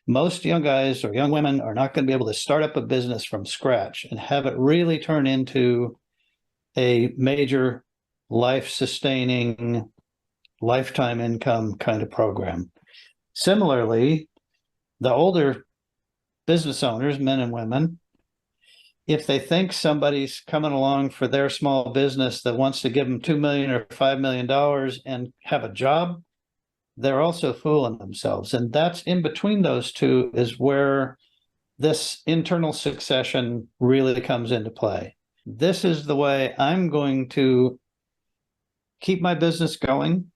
most young guys or young women are not going to be able to start up a business from scratch and have it really turn into a major life-sustaining, lifetime income kind of program. Similarly, the older business owners, men and women, if they think somebody's coming along for their small business that wants to give them $2 million or $5 million and have a job, they're also fooling themselves. And that's in between those two is where this internal succession really comes into play. This is the way I'm going to keep my business going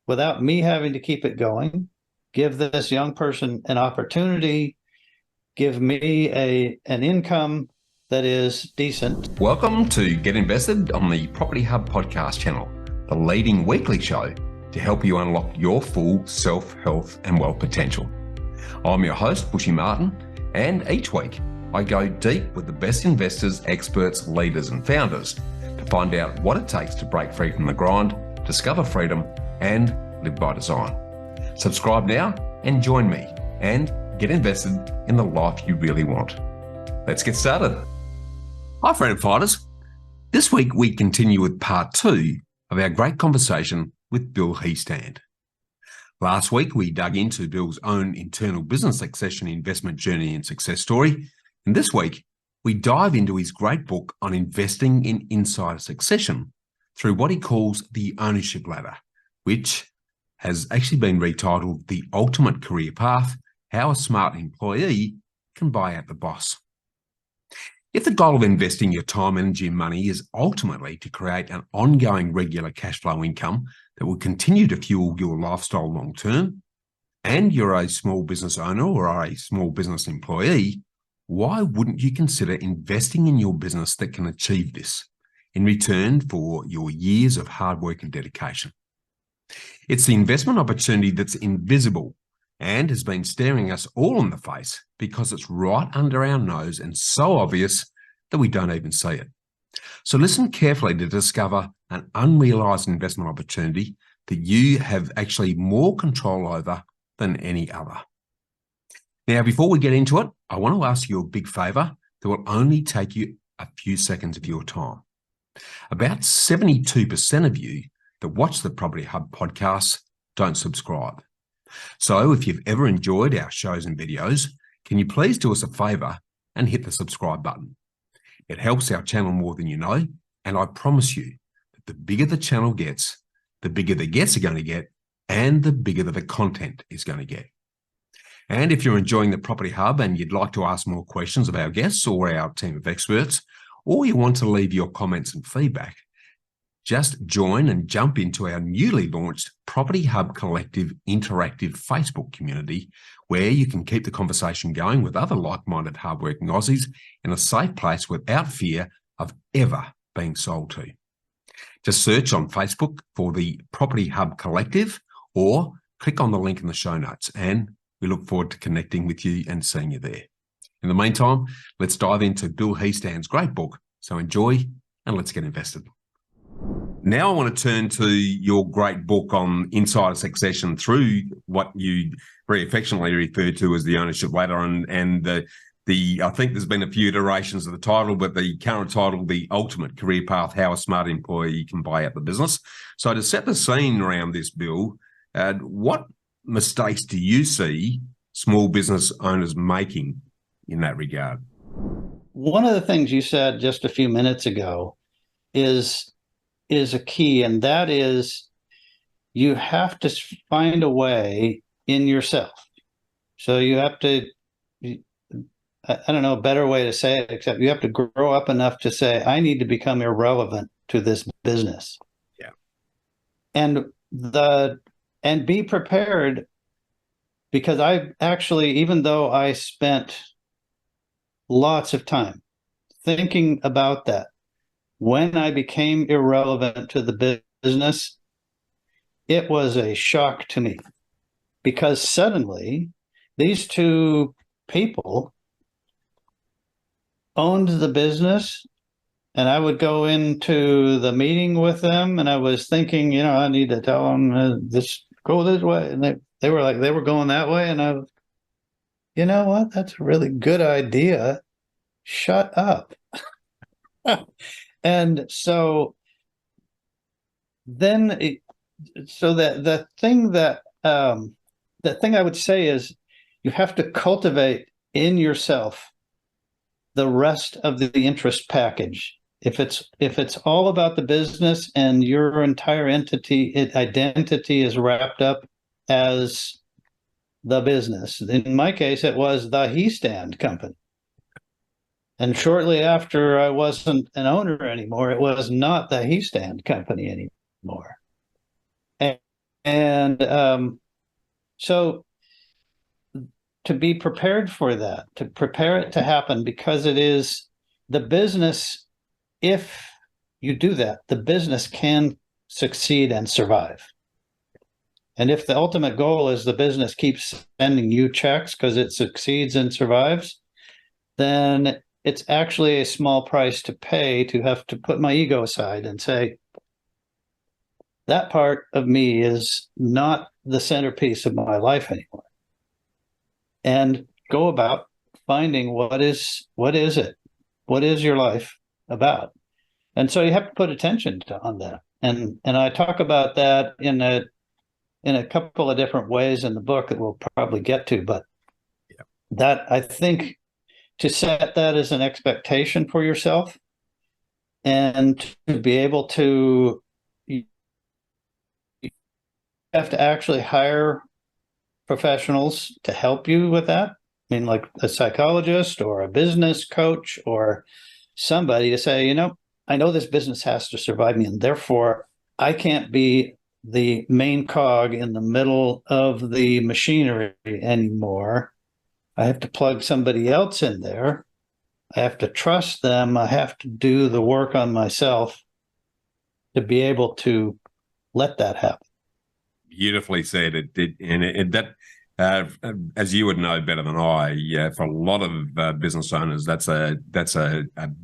without me having to keep it going, give this young person an opportunity, give me an income that is decent. Welcome to Get Invested on the Property Hub podcast channel, the leading weekly show to help you unlock your full self, health and wealth potential. I'm your host, Bushy Martin, and each week I go deep with the best investors, experts, leaders and founders to find out what it takes to break free from the grind, discover freedom and live by design. Subscribe now and join me and get invested in the life you really want. Let's get started. Hi, freedom fighters. This week we continue with part 2 of our great conversation with Bill Heestand. Last week we dug into Bill's own internal business succession investment journey and success story, and this week we dive into his great book on investing in insider succession through what he calls the ownership ladder, which has actually been retitled The Ultimate Career Path: How a Smart Employee Can Buy Out the Boss. If the goal of investing your time, energy and money is ultimately to create an ongoing regular cash flow income that will continue to fuel your lifestyle long term, and you're a small business owner or are a small business employee, why wouldn't you consider investing in your business that can achieve this in return for your years of hard work and dedication? It's the investment opportunity that's invisible and has been staring us all in the face because it's right under our nose and so obvious that we don't even see it. So listen carefully to discover an unrealized investment opportunity that you have actually more control over than any other. Now, before we get into it, I want to ask you a big favor that will only take you a few seconds of your time. About 72% of you that watch the Property Hub podcast don't subscribe. So if you've ever enjoyed our shows and videos, can you please do us a favor and hit the subscribe button? It helps our channel more than you know, and I promise you that the bigger the channel gets, the bigger the guests are going to get, and the bigger the content is going to get. And if you're enjoying the Property Hub and you'd like to ask more questions of our guests or our team of experts, or you want to leave your comments and feedback, just join and jump into our newly launched Property Hub Collective interactive Facebook community, where you can keep the conversation going with other like-minded hardworking Aussies in a safe place without fear of ever being sold to. Just search on Facebook for the Property Hub Collective or click on the link in the show notes, and we look forward to connecting with you and seeing you there. In the meantime, let's dive into Bill Heestand's great book. So enjoy and let's get invested. Now I want to turn to your great book on insider succession through what you very affectionately refer to as the ownership ladder, and the I think there's been a few iterations of the title, but the current title, The Ultimate Career Path: How a Smart Employee Can Buy Out the Business. So to set the scene around this, Bill, what mistakes do you see small business owners making in that regard? One of the things you said just a few minutes ago is a key, and that is you have to find a way in yourself. So you have to, I don't know a better way to say it, except you have to grow up enough to say, I need to become irrelevant to this business. Yeah. And be prepared, because I actually, even though I spent lots of time thinking about that, when I became irrelevant to the business, it was a shock to me, because suddenly these two people owned the business, and I would go into the meeting with them and I was thinking, I need to tell them this, go this way. And they were like, they were going that way. And you know what? That's a really good idea. Shut up. And so then, so that the thing I would say is you have to cultivate in yourself the rest of the interest package. If it's all about the business and your entire identity is wrapped up as the business. In my case, it was the Heestand company. And shortly after I wasn't an owner anymore, it was not the Heestand company anymore. And so to be prepared for that, to prepare it to happen, because it is the business. If you do that, the business can succeed and survive. And if the ultimate goal is the business keeps sending you checks because it succeeds and survives, then it's actually a small price to pay to have to put my ego aside and say, that part of me is not the centerpiece of my life anymore. And go about finding what is it? What is your life about? And so you have to put attention on that. And I talk about that in a couple of different ways in the book that we'll probably get to. But that, I think, to set that as an expectation for yourself and to be able to, you have to actually hire professionals to help you with that. I mean, like a psychologist or a business coach or somebody to say, I know this business has to survive me, and therefore I can't be the main cog in the middle of the machinery anymore. I have to plug somebody else in there. I have to trust them. I have to do the work on myself to be able to let that happen. Beautifully said. It did, and that, as you would know better than I, for a lot of business owners, that's a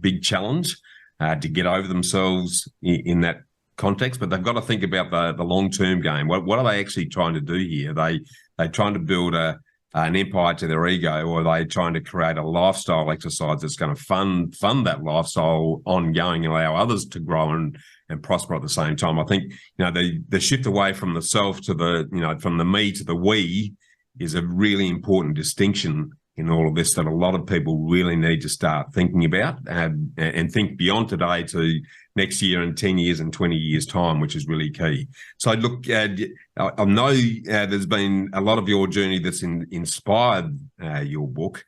big challenge to get over themselves in that context. But they've got to think about the long term game. What are they actually trying to do here? They trying to build an empire to their ego, or are they trying to create a lifestyle exercise that's going to fund that lifestyle ongoing and allow others to grow and prosper at the same time? I think, the shift away from the self to the, from the me to the we is a really important distinction in all of this that a lot of people really need to start thinking about and think beyond today to next year and 10 years and 20 years time, which is really key. So look, I know there's been a lot of your journey that's inspired your book.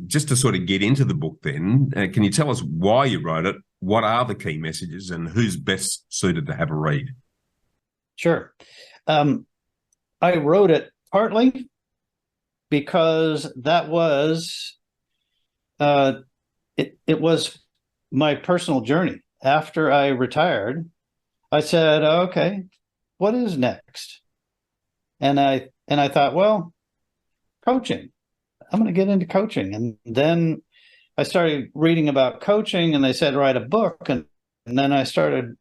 Just to sort of get into the book then, can you tell us why you wrote it? What are the key messages and who's best suited to have a read? Sure. I wrote it partly because that was, it was my personal journey. After I retired, I said, okay, what is next? And I thought, well, coaching. I'm going to get into coaching. And then I started reading about coaching, and they said, write a book. And then I started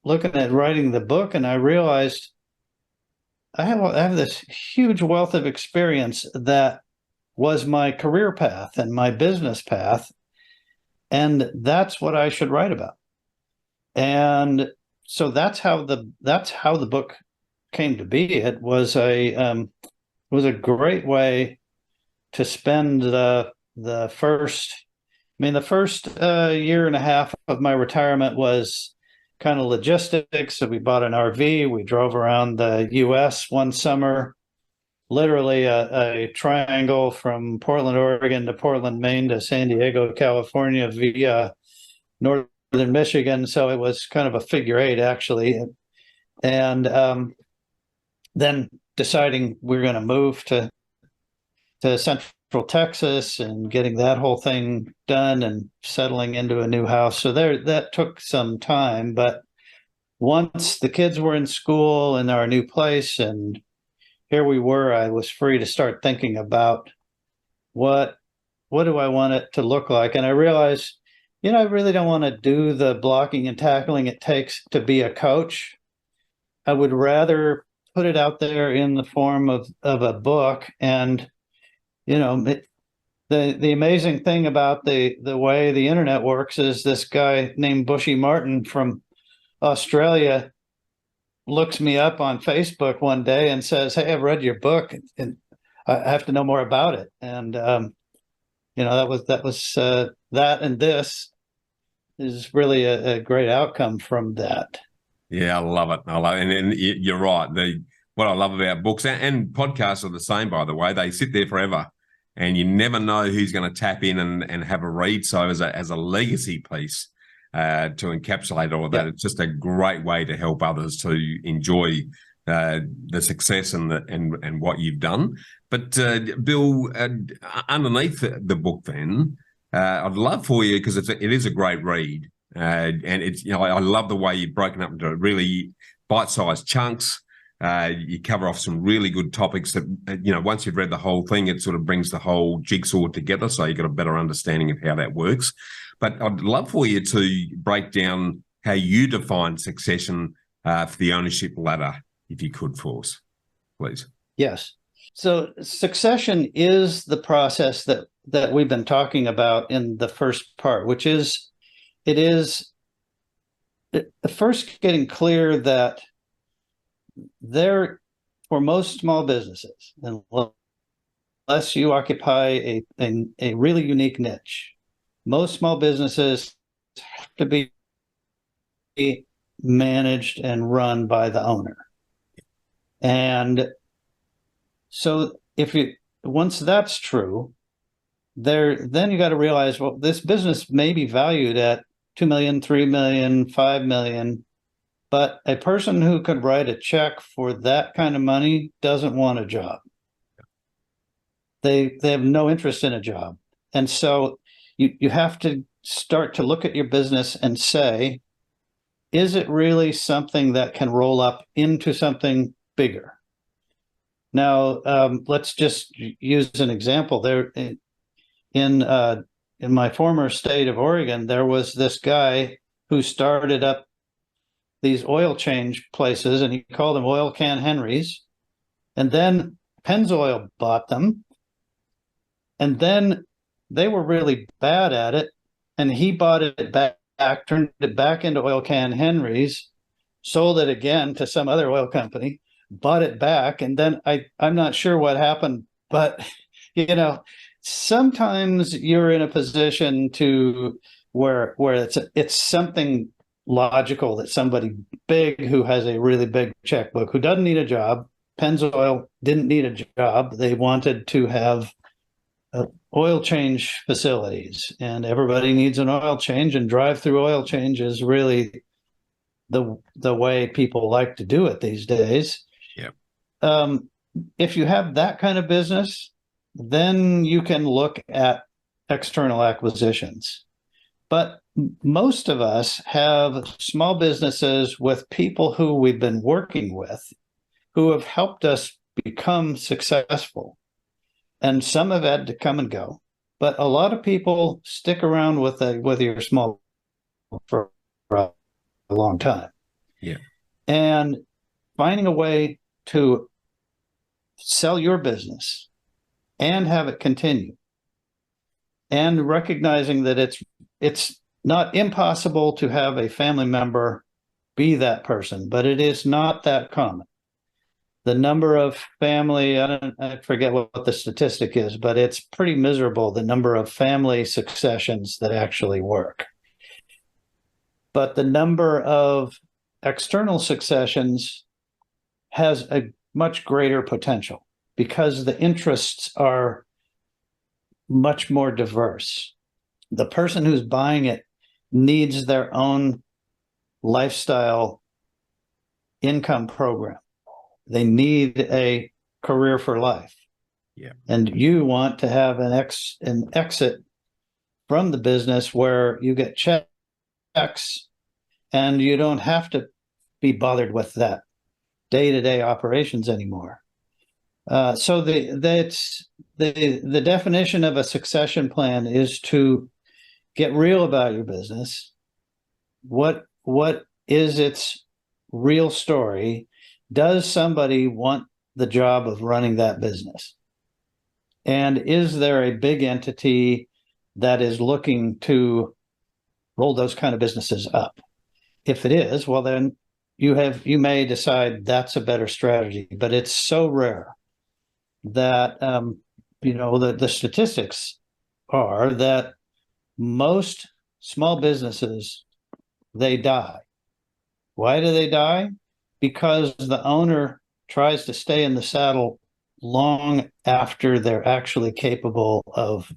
looking at writing the book, and I realized I have this huge wealth of experience that was my career path and my business path. And that's what I should write about. And so that's how the book came to be. It was a great way to spend the first year and a half of my retirement was kind of logistics. So we bought an RV. We drove around the U.S. one summer, literally a triangle from Portland, Oregon to Portland, Maine to San Diego, California via northern Michigan. So it was kind of a figure eight, actually. And then deciding we're going to move to Central Texas and getting that whole thing done and settling into a new house. So that took some time. But once the kids were in school in our new place and here we were, I was free to start thinking about what do I want it to look like? And I realized, I really don't want to do the blocking and tackling it takes to be a coach. I would rather put it out there in the form of a book and you know, the amazing thing about the way the internet works is this guy named Bushy Martin from Australia looks me up on Facebook one day and says, "Hey, I've read your book and I have to know more about it." And that and this is really a great outcome from that. Yeah, I love it. I love it. And you're right. What I love about books and podcasts are the same, by the way. They sit there forever, and you never know who's going to tap in and have a read. So as a legacy piece to encapsulate all of that, it's just a great way to help others to enjoy the success and what you've done. But Bill, underneath the book, then I'd love for you, because it is a great read. And it's, I love the way you've broken up into really bite-sized chunks. You cover off some really good topics that, once you've read the whole thing, it sort of brings the whole jigsaw together. So you got a better understanding of how that works. But I'd love for you to break down how you define succession for the ownership ladder, if you could, for us, please. Yes. So succession is the process that we've been talking about in the first part, which is first getting clear that for most small businesses, unless you occupy a really unique niche, most small businesses have to be managed and run by the owner. And so once that's true, then you got to realize, well, this business may be valued at 2 million, 3 million, 5 million, but a person who could write a check for that kind of money doesn't want a job. They have no interest in a job. And so you have to start to look at your business and say, is it really something that can roll up into something bigger? Now, let's just use an example. There in my former state of Oregon, there was this guy who started up these oil change places, and he called them Oil Can Henrys. And then Pennzoil bought them, and then they were really bad at it, and he bought it back, turned it back into Oil Can Henrys, sold it again to some other oil company, bought it back, and then I'm not sure what happened, but sometimes you're in a position where it's something logical that somebody big who has a really big checkbook, who doesn't need a job. Pennzoil didn't need a job. They wanted to have oil change facilities, and everybody needs an oil change, and drive-through oil change is really the way people like to do it these days. Yeah. If you have that kind of business, then you can look at external acquisitions. But most of us have small businesses with people who we've been working with, who have helped us become successful. And some have had to come and go. But a lot of people stick around with your small for a long time. Yeah. And finding a way to sell your business and have it continue, and recognizing that it's not impossible to have a family member be that person, but it is not that common. The number of family, I forget what the statistic is, but it's pretty miserable, the number of family successions that actually work. But the number of external successions has a much greater potential, because the interests are much more diverse. The person who's buying it needs their own lifestyle income program. They need a career for life. Yeah. And you want to have an exit from the business where you get checks and you don't have to be bothered with that day-to-day operations anymore. So the definition of a succession plan is to get real about your business. What is its real story? Does somebody want the job of running that business? And is there a big entity that is looking to roll those kind of businesses up? If it is, well, then you may decide that's a better strategy, but it's so rare that the statistics are that most small businesses, they die. Why do they die? Because the owner tries to stay in the saddle long after they're actually capable of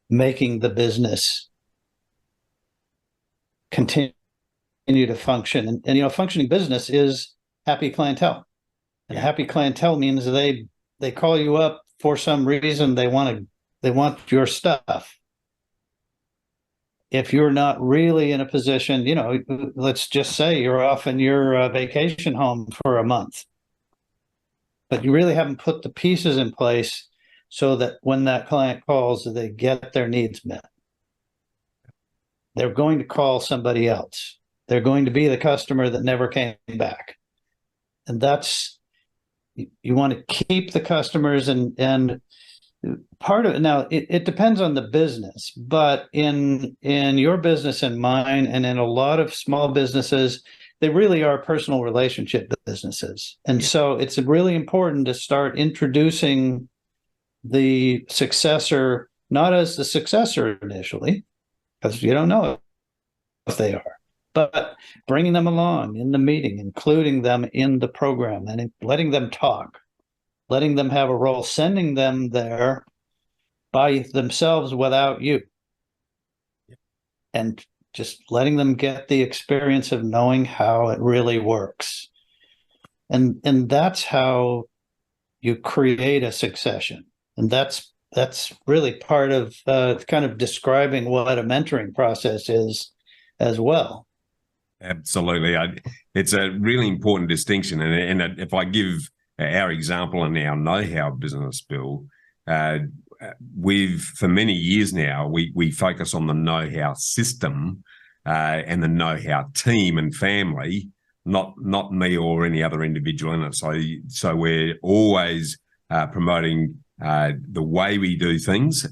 making the business continue to function. And functioning business is happy clientele. And happy clientele means they call you up for some reason. They want your stuff. If you're not really in a position, let's just say you're off in your vacation home for a month, but you really haven't put the pieces in place so that when that client calls, they get their needs met. They're going to call somebody else. They're going to be the customer that never came back. And you want to keep the customers, and part of it now, it depends on the business, but in your business and mine, and in a lot of small businesses, they really are personal relationship businesses. And so it's really important to start introducing the successor, not as the successor initially, because you don't know if they are, but bringing them along in the meeting, including them in the program, and letting them talk, letting them have a role, sending them there by themselves without you, and just letting them get the experience of knowing how it really works. And that's how you create a succession. And that's really part of kind of describing what a mentoring process is as well. Absolutely. It's a really important distinction. And if I give our example in our know-how business, Bill, for many years now, we focus on the know-how system and the know-how team and family, not me or any other individual in it. So we're always promoting the way we do things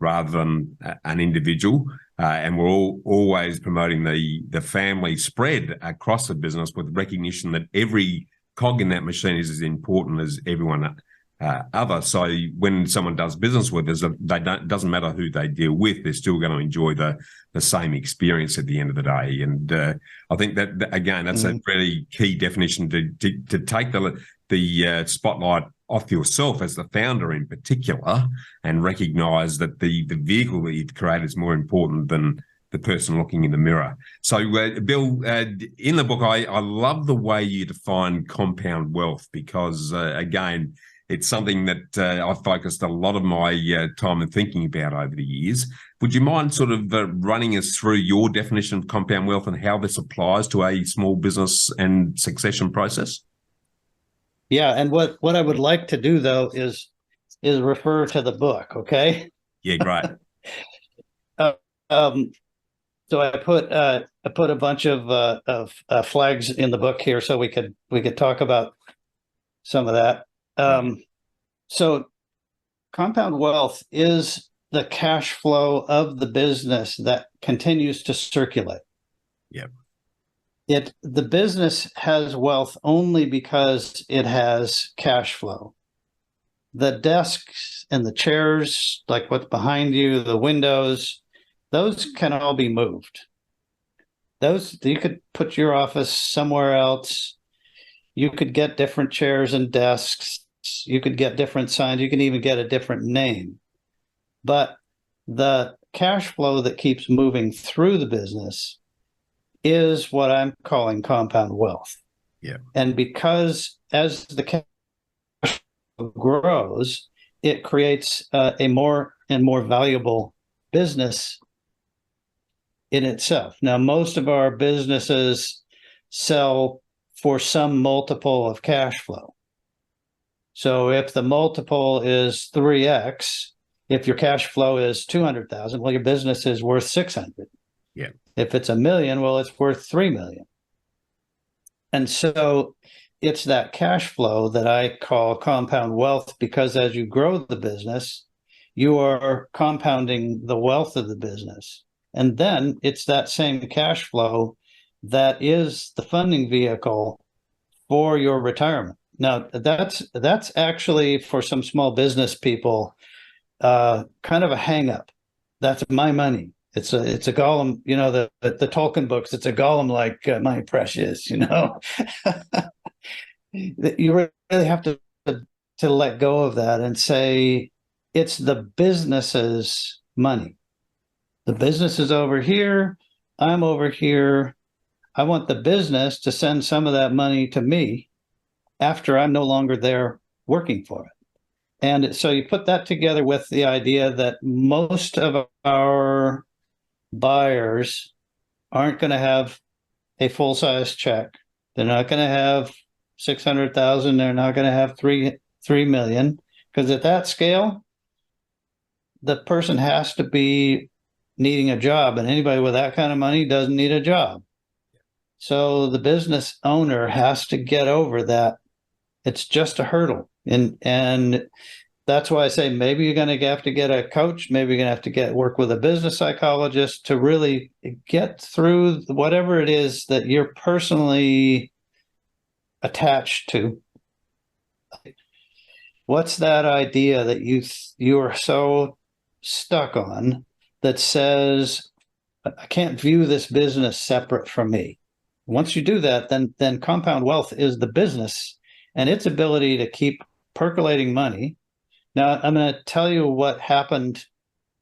rather than an individual. And we're always promoting the family spread across the business, with recognition that every cog in that machine is as important as everyone other. So when someone does business with us, doesn't matter who they deal with, they're still going to enjoy the same experience at the end of the day. And I think that again, that's a really key definition to take the spotlight off yourself as the founder in particular, and recognize that the vehicle that you've created is more important than the person looking in the mirror. So, Bill, in the book, I love the way you define compound wealth, because, again, it's something that I've focused a lot of my time and thinking about over the years. Would you mind sort of running us through your definition of compound wealth and how this applies to a small business and succession process? Yeah, and what I would like to do, though, is refer to the book, okay? Yeah, great. So I put a bunch of flags in the book here, so we could talk about some of that. So compound wealth is the cash flow of the business that continues to circulate. Yep. The business has wealth only because it has cash flow. The desks and the chairs, like what's behind you, the windows, those can all be moved. Those, you could put your office somewhere else. You could get different chairs and desks. You could get different signs. You can even get a different name. But the cash flow that keeps moving through the business is what I'm calling compound wealth. Yeah. And because as the cash flow grows, it creates a more and more valuable business in itself. Now, most of our businesses sell for some multiple of cash flow. So if the multiple is 3x, if your cash flow is 200,000, well, your business is worth 600. Yeah. If it's $1 million, well, it's worth 3 million. And so it's that cash flow that I call compound wealth, because as you grow the business, you are compounding the wealth of the business. And then it's that same cash flow that is the funding vehicle for your retirement. Now, that's actually, for some small business people, kind of a hang up. That's my money. It's a Gollum, the Tolkien books. It's a Gollum like my precious, You really have to let go of that and say it's the business's money. The business is over here. I'm over here. I want the business to send some of that money to me after I'm no longer there working for it. And so you put that together with the idea that most of our buyers aren't going to have a full-size check. They're not going to have 600,000. They're not going to have 3 million, because at that scale, the person has to be needing a job, and anybody with that kind of money doesn't need a job. So the business owner has to get over that. It's just a hurdle. And that's why I say maybe you're going to have to get a coach. Maybe you're going to have to work with a business psychologist to really get through whatever it is that you're personally attached to. What's that idea that you are so stuck on that says, I can't view this business separate from me? Once you do that, then compound wealth is the business and its ability to keep percolating money. Now, I'm going to tell you what happened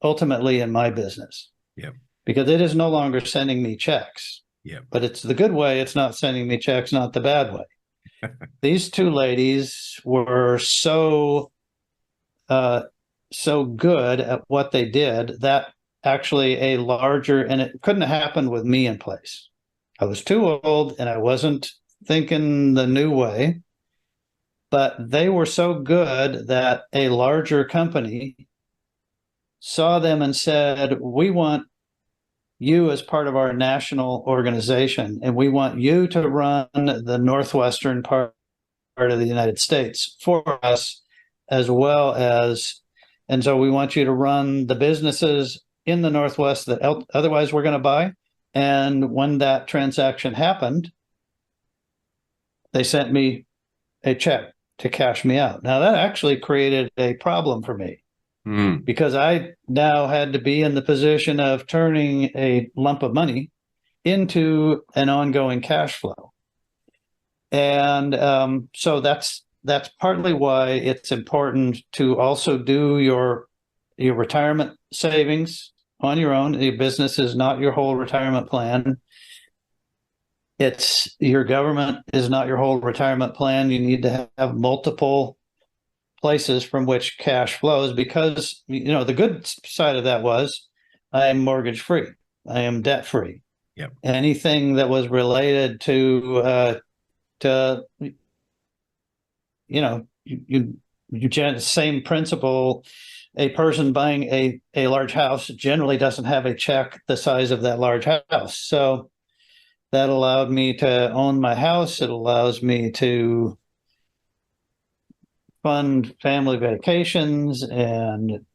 ultimately in my business. Yeah. Because it is no longer sending me checks. Yeah. But it's the good way. It's not sending me checks, not the bad way. These two ladies were so good at what they did that actually and it couldn't have happened with me in place. I was too old and I wasn't thinking the new way. But they were so good that a larger company saw them and said, we want you as part of our national organization, and we want you to run the northwestern part of the United States for us, as well as, and so we want you to run the businesses in the Northwest that otherwise we're going to buy. And when that transaction happened, they sent me a check to cash me out. Now, that actually created a problem for me because I now had to be in the position of turning a lump of money into an ongoing cash flow. And so that's partly why it's important to also do your retirement savings on your own. The business is not your whole retirement plan. It's your government is not your whole retirement plan. You need to have multiple places from which cash flows, because the good side of that was I am mortgage free. I am debt free. Yep. Anything that was related to same principle. A person buying a large house generally doesn't have a check the size of that large house. So that allowed me to own my house. It allows me to fund family vacations and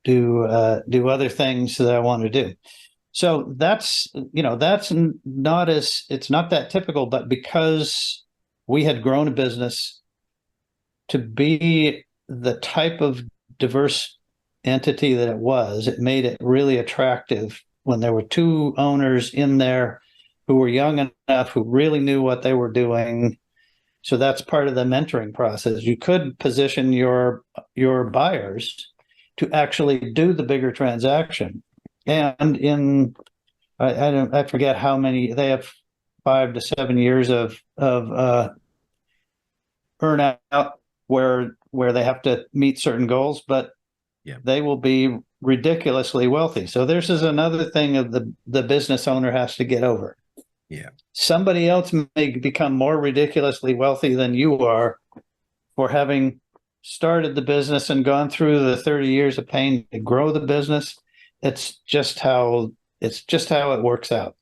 do other things that I want to do. So that's not it's not that typical, but because we had grown a business to be the type of diverse entity that it was, it made it really attractive when there were two owners in there who were young enough, who really knew what they were doing. So that's part of the mentoring process. You could position your buyers to actually do the bigger transaction. And I forget how many, they have 5 to 7 years of earn-out where they have to meet certain goals, but they will be ridiculously wealthy. So this is another thing of the business owner has to get over. Yeah. Somebody else may become more ridiculously wealthy than you are for having started the business and gone through the 30 years of pain to grow the business. It's just how it works out.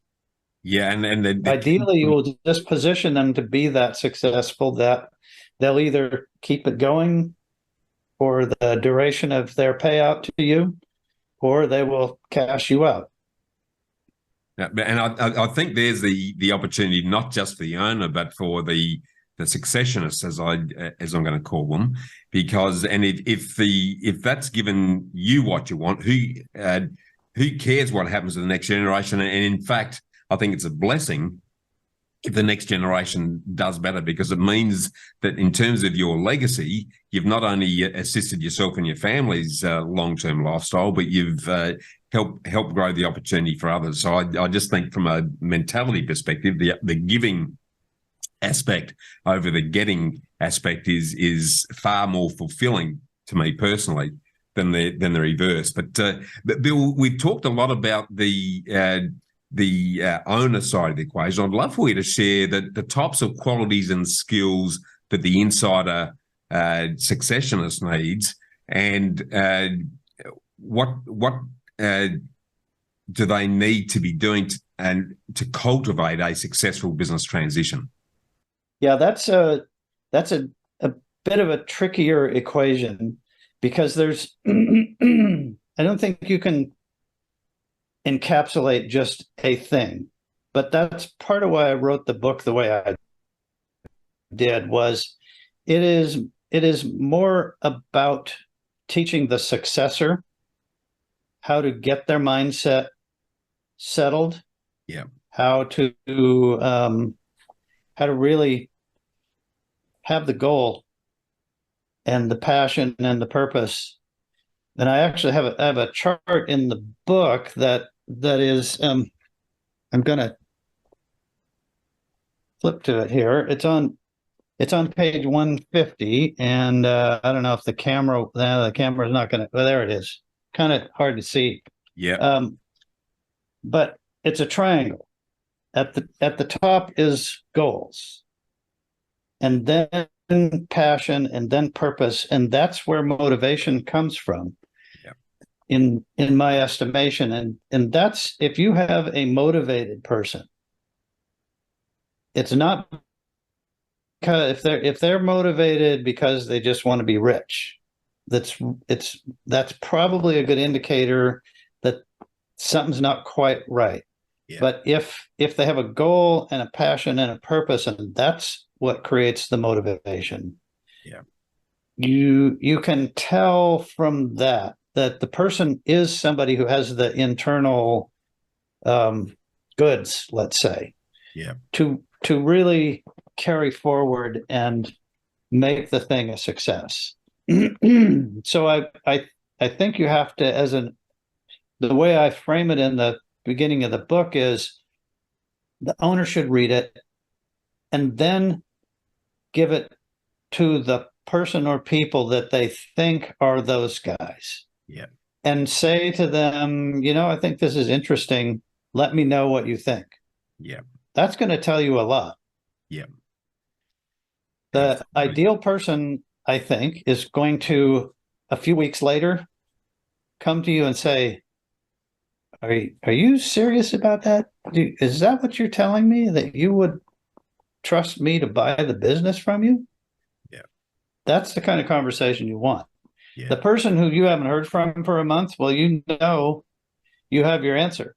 Yeah, and Ideally, you will just position them to be that successful that they'll either keep it going for the duration of their payout to you, or they will cash you out. and I think there's the opportunity not just for the owner, but for the successionists, as I'm going to call them, because if that's given you what you want, who cares what happens to the next generation? And in fact, I think it's a blessing if the next generation does better, because it means that in terms of your legacy, you've not only assisted yourself and your family's long-term lifestyle, but you've helped grow the opportunity for others. So I just think from a mentality perspective, the giving aspect over the getting aspect is far more fulfilling to me personally than the reverse. But Bill, we've talked a lot about the owner side of the equation. I'd love for you to share the types of qualities and skills that the insider successionist needs, and what do they need to be doing to cultivate a successful business transition? Yeah, that's a bit of a trickier equation, because there's I don't think you can encapsulate just a thing. But that's part of why I wrote the book the way I did. Was it is more about teaching the successor how to get their mindset settled. Yeah. How to really have the goal and the passion and the purpose. And I actually have a chart in the book that is I'm going to flip to it here. It's on page 150, and I don't know if the camera is not going to. Well, there it is. Kind of hard to see. Yeah. But it's a triangle. At the top is goals, and then passion, and then purpose, and that's where motivation comes from. Yeah. In my estimation, and that's, if you have a motivated person, it's not because if they're motivated because they just want to be rich, that's probably a good indicator that something's not quite right. Yeah. But if they have a goal and a passion and a purpose, and that's what creates the motivation. Yeah. You can tell from that the person is somebody who has the internal goods, let's say. Yeah. To really carry forward and make the thing a success. So I think you have to, the way I frame it in the beginning of the book is, the owner should read it and then give it to the person or people that they think are those guys. Yeah. And say to them, I think this is interesting. Let me know what you think. Yeah. That's going to tell you a lot. Yeah. The ideal person, I think, is going to, a few weeks later, come to you and say, Are you serious about that? Is that what you're telling me, that you would trust me to buy the business from you? Yeah. That's the kind of conversation you want. Yeah. The person who you haven't heard from for a month, well, you have your answer.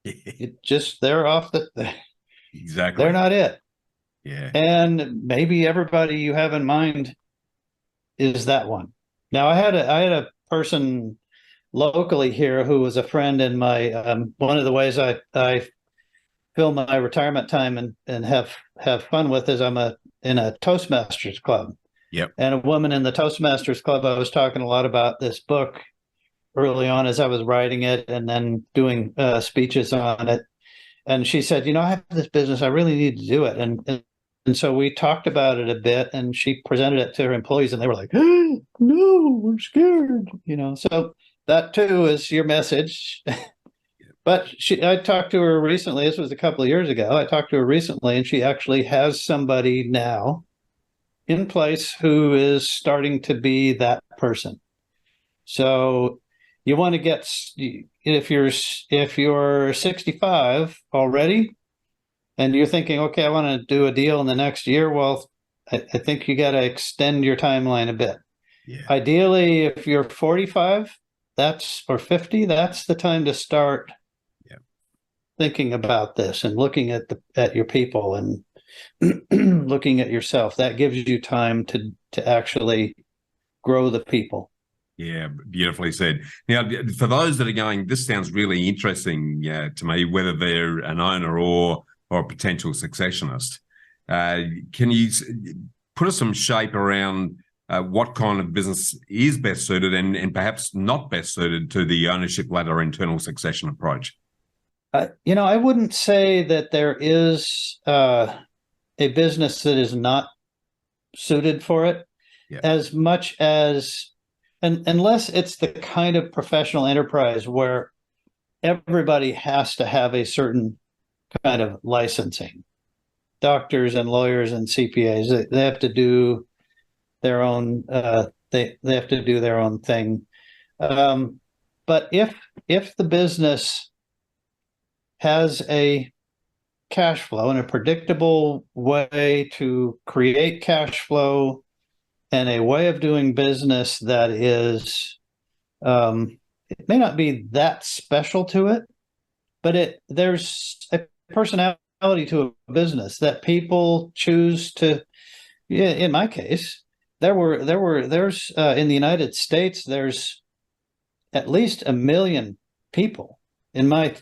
They're off exactly. They're not it. Yeah. And maybe everybody you have in mind is that one. Now, I had a person locally here who was a friend in my one of the ways I fill my retirement time and have fun with is I'm in a Toastmasters club. Yep. And a woman in the Toastmasters club, I was talking a lot about this book early on as I was writing it and then doing speeches on it. And she said, I have this business, I really need to do it. And so we talked about it a bit, and she presented it to her employees, and they were like, no, we're scared. So that too is your message. But I talked to her recently. This was a couple of years ago. I talked to her recently, and she actually has somebody now in place who is starting to be that person. So you want to get, if you're 65 already, and you're thinking, okay, I want to do a deal in the next year. Well, I think you got to extend your timeline a bit. Yeah. Ideally, if you're 45, or 50, that's the time to start thinking about this and looking at your people and looking at yourself. That gives you time to actually grow the people. Yeah, beautifully said. Now, for those that are going, this sounds really interesting to me, whether they're an owner or a potential successionist. Can you put us some shape around what kind of business is best suited and perhaps not best suited to the ownership ladder internal succession approach? I wouldn't say that there is a business that is not suited for it, as much as, unless it's the kind of professional enterprise where everybody has to have a certain kind of licensing. Doctors and lawyers and CPAs, they have to do their own. They have to do their own thing. But if the business has a cash flow and a predictable way to create cash flow and a way of doing business that is, it may not be that special to it, but there's a personality to a business that people choose to. Yeah, in my case, there's in the United States, there's at least 1 million people in the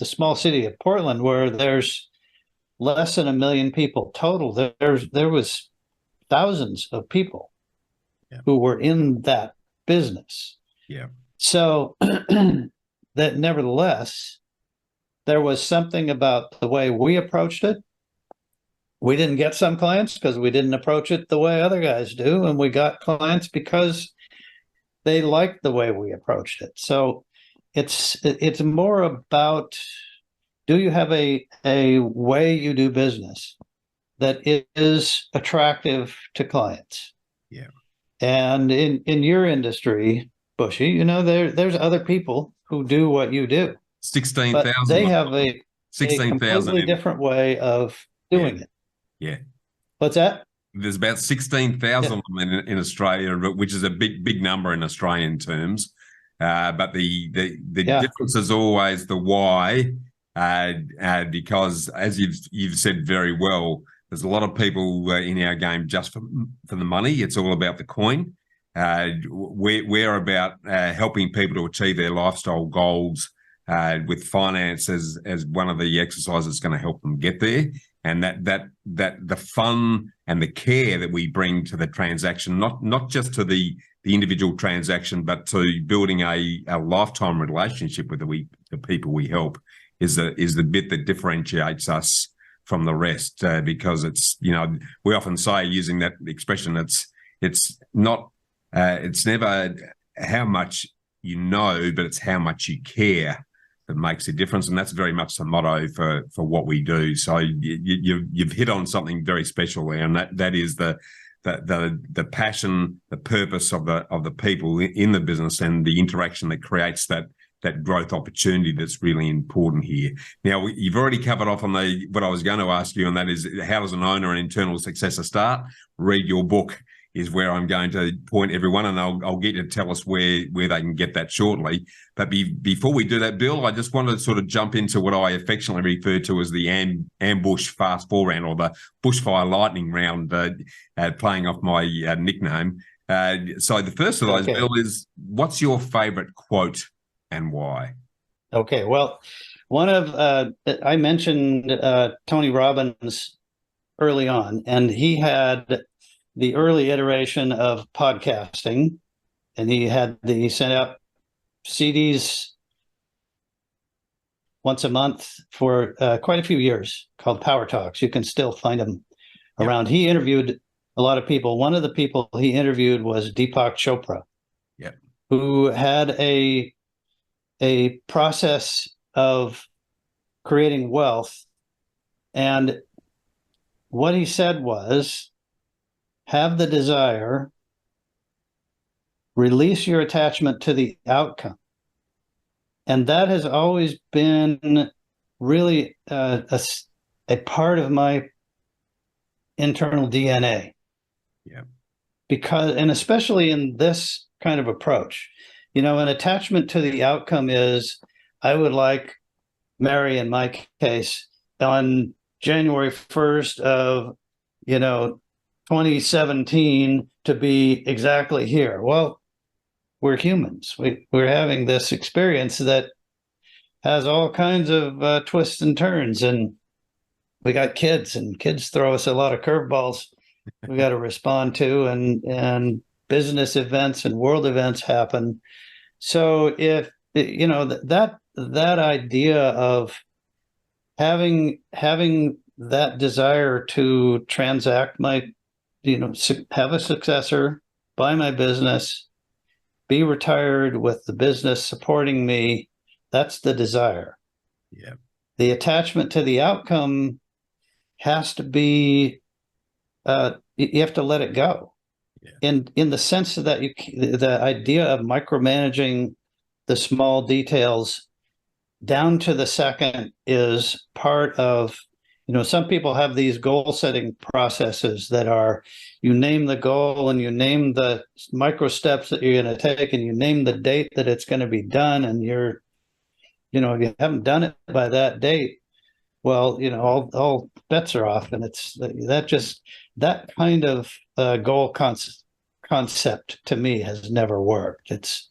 small city of Portland, where there's less than 1 million people total. There was thousands of people who were in that business. Yeah. So that nevertheless, there was something about the way we approached it. We didn't get some clients because we didn't approach it the way other guys do, and we got clients because they liked the way we approached it. So it's more about, do you have a way you do business that is attractive to clients? Yeah. And in your industry, Bushy, there's other people who do what you do. 16,000. They have a 16,000 completely different way of doing it. Yeah. What's that? There's about 16,000 of them in Australia, which is a big number in Australian terms. But the difference is always the why, because as you've said very well, there's a lot of people in our game just for the money. It's all about the coin. We're about helping people to achieve their lifestyle goals with finance as one of the exercises that's going to help them get there. And that the fun and the care that we bring to the transaction, not just to the individual transaction, but to building a lifetime relationship with the people we help, is the bit that differentiates us from the rest. Because it's, we often say, using that expression, it's never how much you know, but it's how much you care that makes a difference, and that's very much the motto for what we do. So you've hit on something very special there, and that is the passion, the purpose of the people in the business, and the interaction that creates that growth opportunity that's really important here. Now, you've already covered off on what I was going to ask you, and that is, how does an owner and internal successor start? Read your book is where I'm going to point everyone, and I'll get you to tell us where they can get that shortly. But before we do that, Bill, I just wanted to sort of jump into what I affectionately refer to as the ambush fast four round, or the bushfire lightning round, playing off my nickname. So the first of those, Bill, is, what's your favourite quote and why? Okay, well, one of I mentioned Tony Robbins early on, and he had the early iteration of podcasting, and he sent out CDs once a month for quite a few years, called Power Talks. You can still find them around. He interviewed a lot of people. One of the people he interviewed was Deepak Chopra, who had a process of creating wealth. And what he said was, have the desire, release your attachment to the outcome. And that has always been really a part of my internal DNA. Yeah. Because, and especially in this kind of approach, an attachment to the outcome is, I would like Mary, in my case, on January 1st of, 2017 to be exactly here. Well, we're humans. We're having this experience that has all kinds of twists and turns, and we got kids, and kids throw us a lot of curveballs we got to respond to, and business events and world events happen. So if that idea of having that desire to transact my, have a successor, buy my business, be retired with the business supporting me, that's the desire. Yeah. The attachment to the outcome has to be, you have to let it go. Yeah. In the sense that the idea of micromanaging the small details down to the second is part of, some people have these goal setting processes that are, you name the goal and you name the micro steps that you're going to take, and you name the date that it's going to be done. And if you haven't done it by that date, well, all bets are off. And it's that kind of goal concept to me has never worked. It's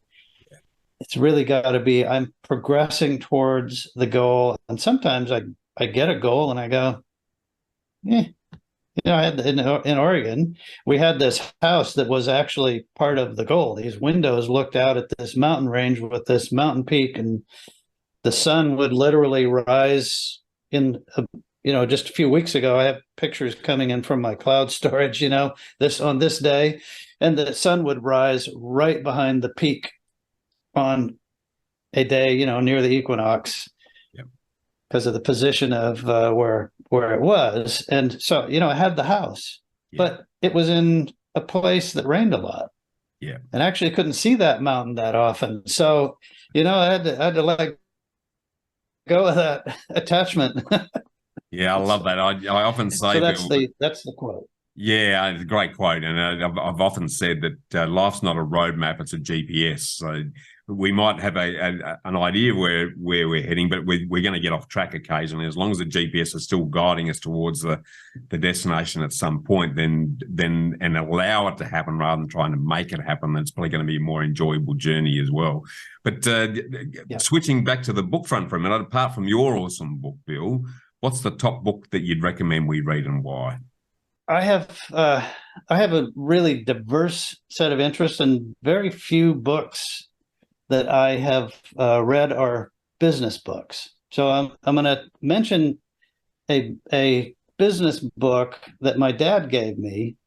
really got to be, I'm progressing towards the goal. And sometimes I get a goal and I go, I had in Oregon, we had this house that was actually part of the goal. These windows looked out at this mountain range with this mountain peak, and the sun would literally rise in, just a few weeks ago. I have pictures coming in from my cloud storage, this on this day, and the sun would rise right behind the peak on a day, near the equinox, because of the position of where it was. And so, I had the house, but it was in a place that rained a lot. Yeah. And actually couldn't see that mountain that often. So, I had to let go of that attachment. Yeah, I love that. I often say, so that's the quote. Yeah, it's a great quote. And I've often said that life's not a roadmap, it's a GPS. So we might have an idea where we're heading, but we're going to get off track occasionally. As long as the GPS is still guiding us towards the destination at some point, then and allow it to happen rather than trying to make it happen, then it's probably going to be a more enjoyable journey as well. But switching back to the book front for a minute, apart from your awesome book, Bill, what's the top book that you'd recommend we read and why? I have a really diverse set of interests, and very few books that I have read are business books. So I'm going to mention a business book that my dad gave me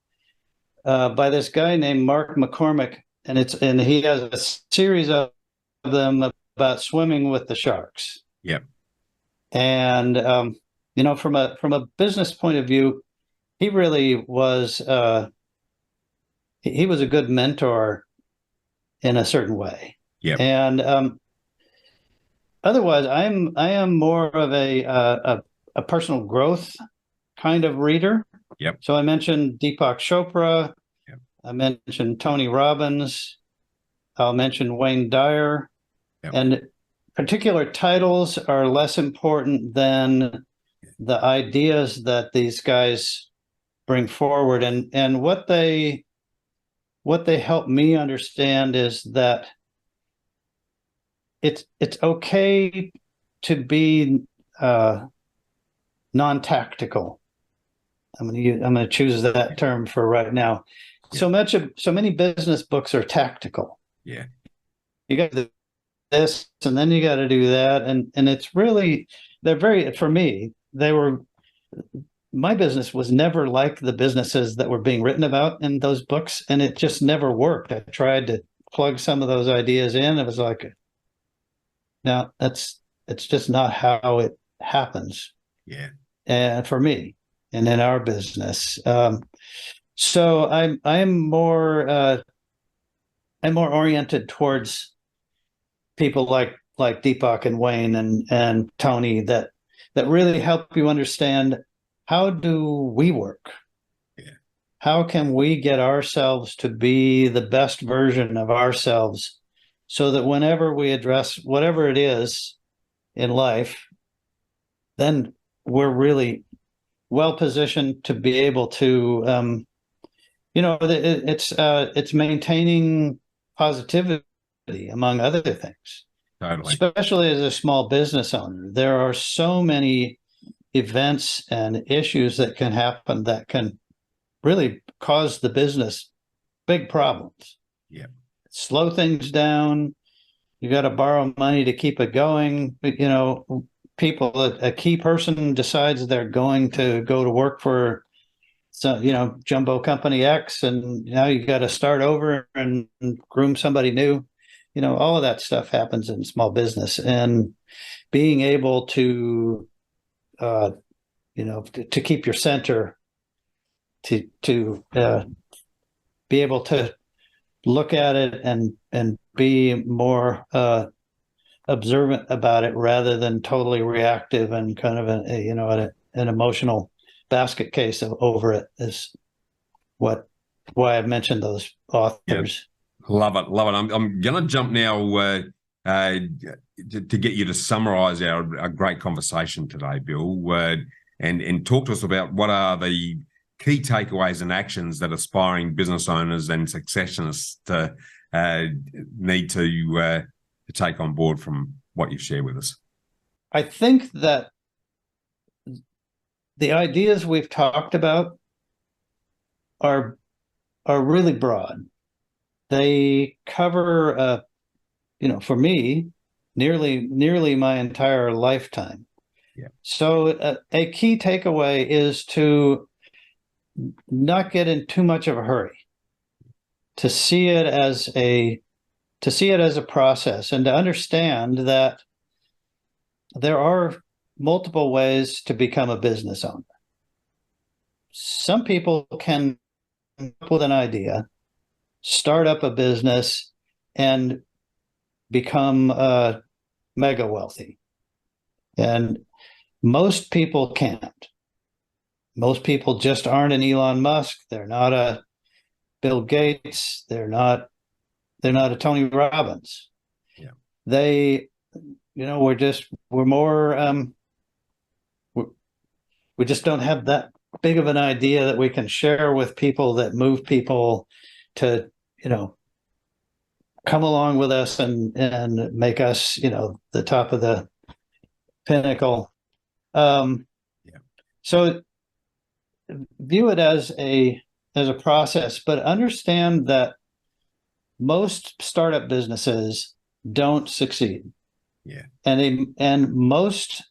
by this guy named Mark McCormick, and he has a series of them about swimming with the sharks. Yep. And from a business point of view, he really was he was a good mentor in a certain way. Yeah. And otherwise, I am more of a personal growth kind of reader. Yep. So I mentioned Deepak Chopra. Yep. I mentioned Tony Robbins. I'll mention Wayne Dyer. Yep. And particular titles are less important than the ideas that these guys bring forward, and what they help me understand is that it's okay to be non-tactical. I'm going to choose that term for right now. Yeah. So many business books are tactical. Yeah, you got to do this, and then you got to do that, and it's really, they're very, for me, my business was never like the businesses that were being written about in those books, and it just never worked. I tried to plug some of those ideas in. It was like, no, it's just not how it happens. Yeah. And for me, and in our business, so I'm more oriented towards people like Deepak and Wayne and Tony, that that really help you understand, how do we work? Yeah. How can we get ourselves to be the best version of ourselves, so that whenever we address whatever it is in life, then we're really well positioned to be able to, it's maintaining positivity, among other things. Totally. Especially as a small business owner, there are so many events and issues that can happen that can really cause the business big problems. Yeah. Slow things down. You got to borrow money to keep it going. A key person decides they're going to go to work for jumbo company X, and now you got to start over and groom somebody new. All of that stuff happens in small business, and being able to to keep your center, to be able to look at it and be more observant about it, rather than totally reactive and kind of an emotional basket case over it, is why I've mentioned those authors. Love it. I'm going to jump now to get you to summarize our great conversation today, Bill, and talk to us about what are the key takeaways and actions that aspiring business owners and successionists need to take on board from what you've shared with us. I think that the ideas we've talked about are really broad. They cover, for me, nearly my entire lifetime. Yeah. So a key takeaway is to not get in too much of a hurry, to see it as a process, and to understand that there are multiple ways to become a business owner. Some people can come up with an idea, start up a business, and become mega wealthy. And most people can't. Most people just aren't an Elon Musk. They're not a Bill Gates. They're not a Tony Robbins. Yeah. We just don't have that big of an idea that we can share with people, that move people to, come along with us and make us, the top of the pinnacle. So view it as a process, but understand that most startup businesses don't succeed. Yeah. And most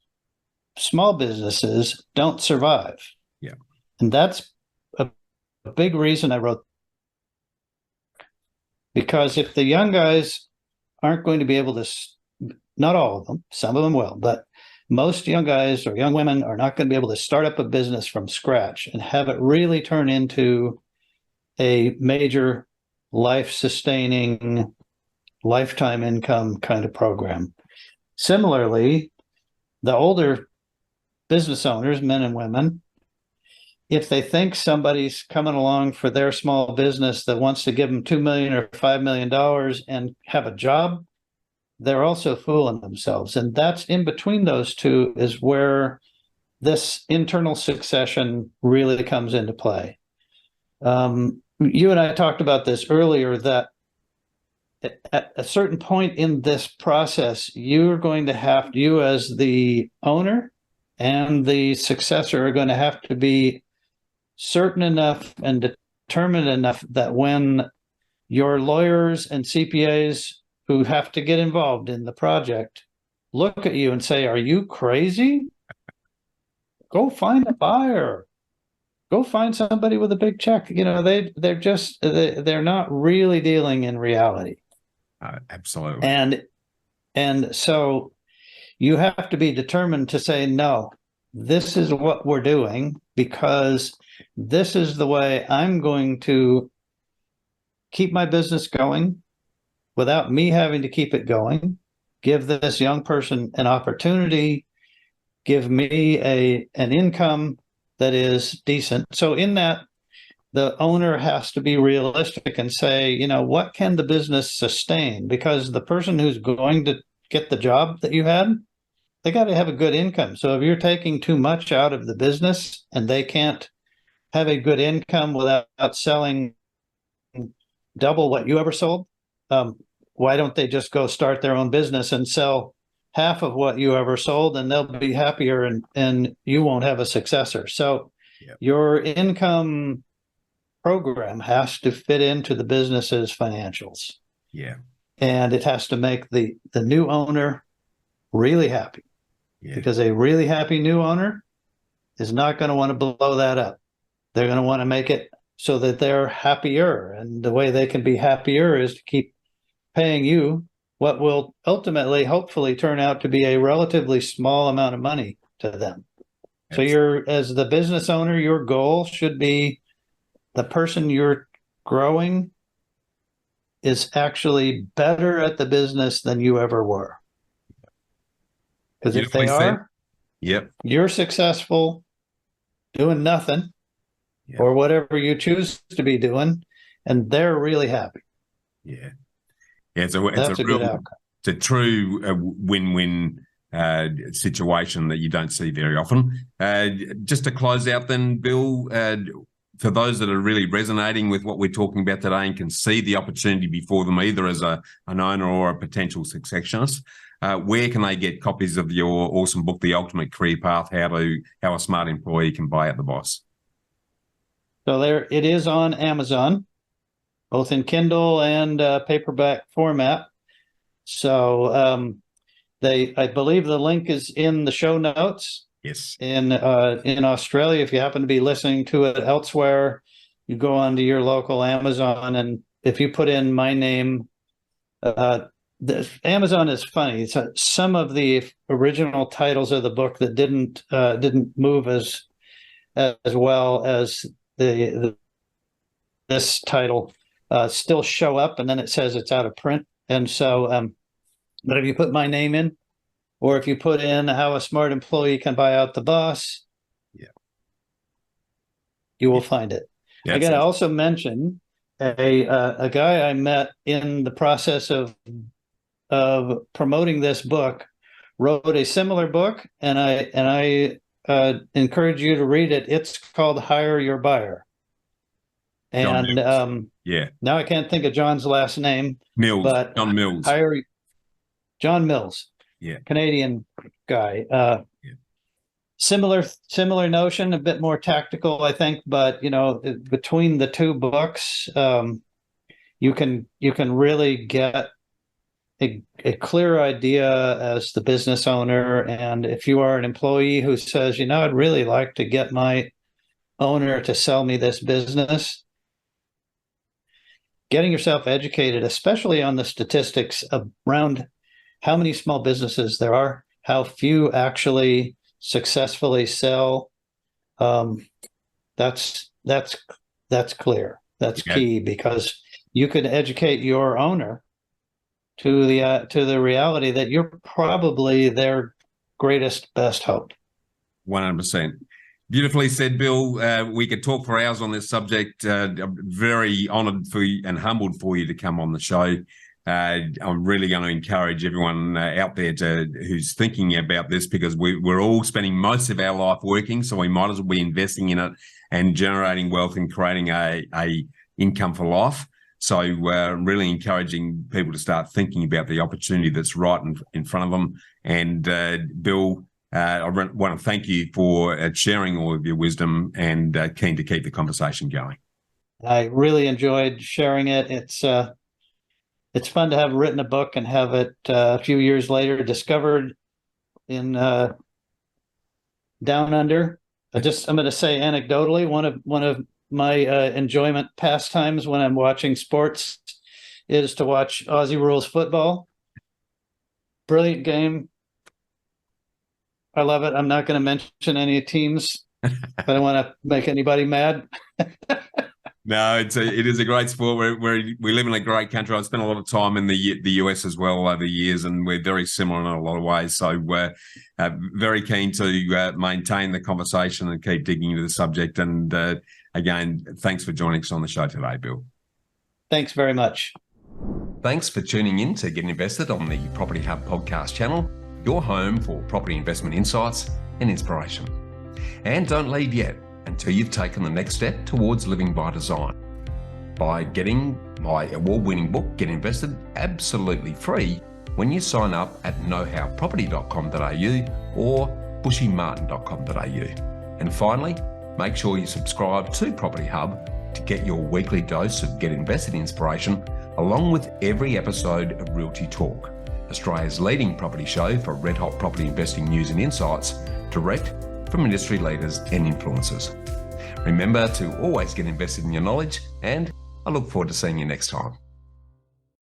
small businesses don't survive. Yeah. And that's a big reason I wrote, because if the young guys aren't going to be able to, not all of them, some of them will, but most young guys or young women are not going to be able to start up a business from scratch and have it really turn into a major life-sustaining, lifetime income kind of program. Similarly, the older business owners, men and women, if they think somebody's coming along for their small business that wants to give them $2 million or $5 million and have a job, they're also fooling themselves. And that's in between those two is where this internal succession really comes into play. You and I talked about this earlier, that at a certain point in this process, you're going to have, you as the owner and the successor are going to have to be certain enough and determined enough that when your lawyers and CPAs who have to get involved in the project look at you and say, "Are you crazy? Go find a buyer. Go find somebody with a big check." They're not really dealing in reality. Absolutely. And so you have to be determined to say, no, this is what we're doing, because this is the way I'm going to keep my business going without me having to keep it going, give this young person an opportunity, give me an income that is decent. So in that, the owner has to be realistic and say, what can the business sustain? Because the person who's going to get the job that you had, they got to have a good income. So if you're taking too much out of the business and they can't have a good income without selling double what you ever sold, why don't they just go start their own business and sell half of what you ever sold, and they'll be happier, and you won't have a successor. So your income program has to fit into the business's financials. Yeah. And it has to make the new owner really happy. Yeah. Because a really happy new owner is not going to want to blow that up. They're going to want to make it so that they're happier. And the way they can be happier is to keep paying you what will ultimately, hopefully, turn out to be a relatively small amount of money to them. So as the business owner, your goal should be the person you're growing is actually better at the business than you ever were. Because if they are, you're successful doing nothing or whatever you choose to be doing, and they're really happy. Yeah. It's a true win-win situation that you don't see very often. Just to close out then, Bill, for those that are really resonating with what we're talking about today and can see the opportunity before them, either as an owner or a potential successionist, where can they get copies of your awesome book, The Ultimate Career Path, how a smart employee can buy out the boss? So it is on Amazon, both in Kindle and paperback format. So I believe the link is in the show notes. Yes. In Australia, if you happen to be listening to it elsewhere, you go onto your local Amazon, and if you put in my name, Amazon is funny. So some of the original titles of the book that didn't move as well as this title still show up, and then it says it's out of print. And so, but if you put my name in, or if you put in how a smart employee can buy out the boss, you will find it. I got to also mention a guy I met in the process of promoting this book, wrote a similar book, and I encourage you to read it. It's called Hire Your Buyer. And now I can't think of John's last name. Mills. But John Mills. John Mills. Yeah. Canadian guy. Similar notion, a bit more tactical, I think, but between the two books, you can really get a clear idea as the business owner. And if you are an employee who says, I'd really like to get my owner to sell me this business, getting yourself educated, especially on the statistics around how many small businesses there are, how few actually successfully sell. That's clear. That's key, because you can educate your owner to the reality that you're probably their greatest, best hope. 100%. Beautifully said, Bill. We could talk for hours on this subject. I'm very honoured for you and humbled for you to come on the show. I'm really going to encourage everyone out there who's thinking about this, because we're all spending most of our life working, so we might as well be investing in it and generating wealth and creating a income for life. So really encouraging people to start thinking about the opportunity that's right in front of them. And Bill, I want to thank you for sharing all of your wisdom, and keen to keep the conversation going. I really enjoyed sharing it. It's fun to have written a book and have it a few years later discovered in Down Under. I'm going to say anecdotally, one of my enjoyment pastimes when I'm watching sports is to watch Aussie Rules football. Brilliant game. I love it. I'm not going to mention any teams. I don't want to make anybody mad. No, it is a great sport. We live in a great country. I've spent a lot of time in the US as well over the years, and we're very similar in a lot of ways. So we're very keen to maintain the conversation and keep digging into the subject. And again, thanks for joining us on the show today, Bill. Thanks very much. Thanks for tuning in to Get Invested on the Property Hub podcast channel, your home for property investment insights and inspiration. And don't leave yet until you've taken the next step towards living by design by getting my award-winning book, Get Invested, absolutely free when you sign up at knowhowproperty.com.au or bushymartin.com.au. And finally, make sure you subscribe to Property Hub to get your weekly dose of Get Invested inspiration, along with every episode of Realty Talk, Australia's leading property show for red-hot property investing news and insights, direct from industry leaders and influencers. Remember to always get invested in your knowledge, and I look forward to seeing you next time.